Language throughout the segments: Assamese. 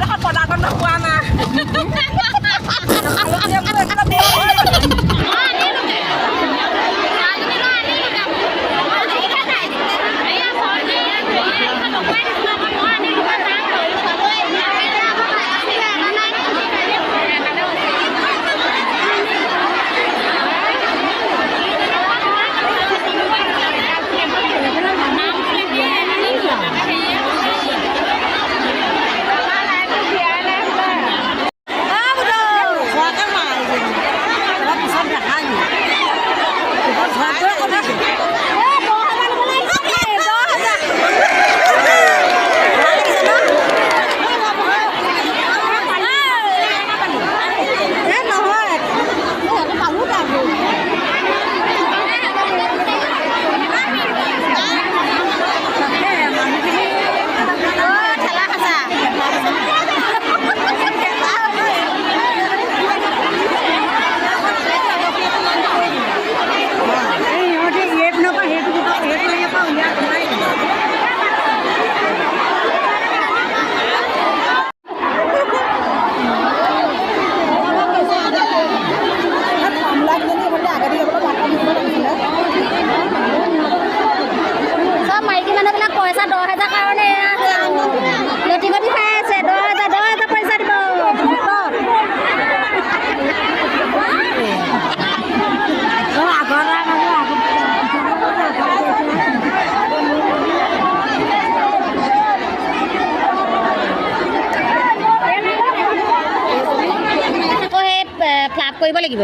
দেখোন বজাৰখন নোপোৱা না কৰিব লাগিব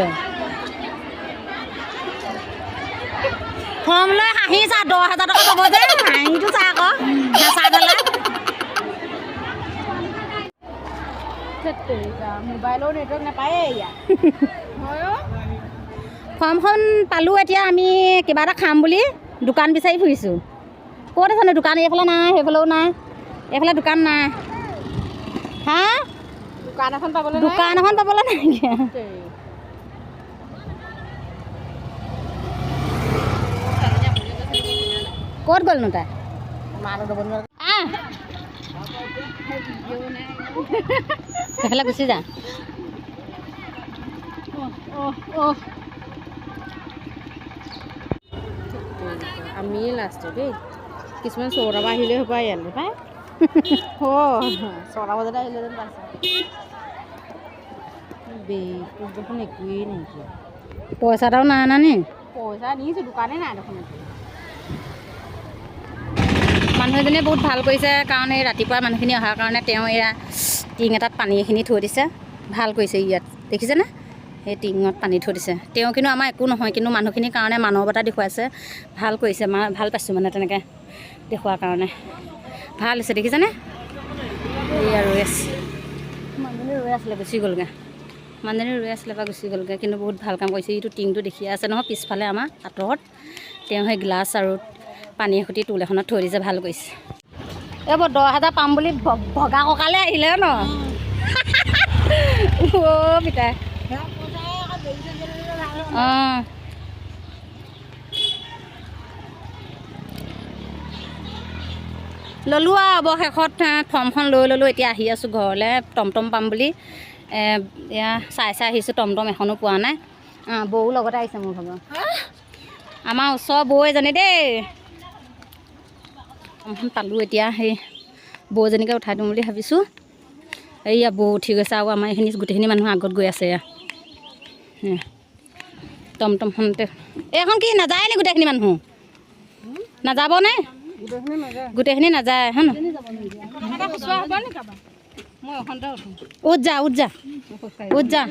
ফৰ্ম লৈ হাঁহি চা 10,000 টকা পাব যে হাঁহিটো চা আকৌ হেঁচা ঢালা মোবাইলৰ নেটৱৰ্ক নাপায়ে ইয়াত ফৰ্মখন পালোঁ এতিয়া আমি কিবা এটা খাম বুলি দোকান বিচাৰি ফুৰিছোঁ ক'ত আছেনো দোকান এইফালে নাই সেইফালেও নাই এইফালে দোকান নাই হা দোকান এখন পাবলৈ নাইকিয়া ক'ত গ'লনো তাই সেইফালে গুচি যা আমি লাষ্ট দেই কিছুমান 4টা পৰা আহিলে হ'ব ইয়ালৈ পাই 4টা বজাতে আহিলে যেন পাইছে দেখোন একোৱেই নাইকিয়া পইচা এটাও নাই আনানি পইচা নিছোঁ দোকানে নাই দেখোন মানুহ এজনীয়ে বহুত ভাল কৰিছে কাৰণ এই ৰাতিপুৱা মানুহখিনি অহাৰ কাৰণে তেওঁ এয়া টিং এটাত পানী এখিনি থৈ দিছে ভাল কৰিছে ইয়াত দেখিছেনে সেই টিঙত পানী থৈ দিছে তেওঁ কিন্তু আমাৰ একো নহয় কিন্তু মানুহখিনিৰ কাৰণে মানৱতা দেখুৱাইছে ভাল কৰিছে ভাল পাইছোঁ মানে তেনেকৈ দেখুৱাৰ কাৰণে ভাল হৈছে দেখিছেনে এয়া ৰৈ আছে মানুহজনী ৰৈ আছিলে গুচি গ'লগৈ মানুহজনী ৰৈ আছিলে বা গুচি গ'লগৈ কিন্তু বহুত ভাল কাম কৰিছে এইটো টিংটো দেখিয়ে আছে নহয় পিছফালে আমাৰ আঁতৰত তেওঁ সেই গ্লাছ আৰু পানী এখুটি টুল এখনত থৈ দিছে ভাল কৰিছে এইবোৰ 10,000 পাম বুলি ভগা ককালে আহিলে ন অ' পিতাই অঁ ল'লোঁ আৰু অৱশেষত ফৰ্মখন লৈ ল'লোঁ এতিয়া আহি আছোঁ ঘৰলৈ টমটম পাম বুলি এয়া চাই আহিছোঁ টমটম এখনো পোৱা নাই বৌ লগতে আহিছে মোৰ ভাগৰ আমাৰ ওচৰৰ বৌ এজনী দেই পালোঁ এতিয়া সেই বৌজনীকে উঠাই দিওঁ বুলি ভাবিছোঁ এইয়া বৌ উঠি গৈছে আৰু আমাৰ এইখিনি গোটেইখিনি মানুহ আগত গৈ আছে এয়া টমটমখনতে এইখন কি নাযায় নি গোটেইখিনি মানুহ নাযাবনে গোটেইখিনি নাযায় হয় ন উঠ যা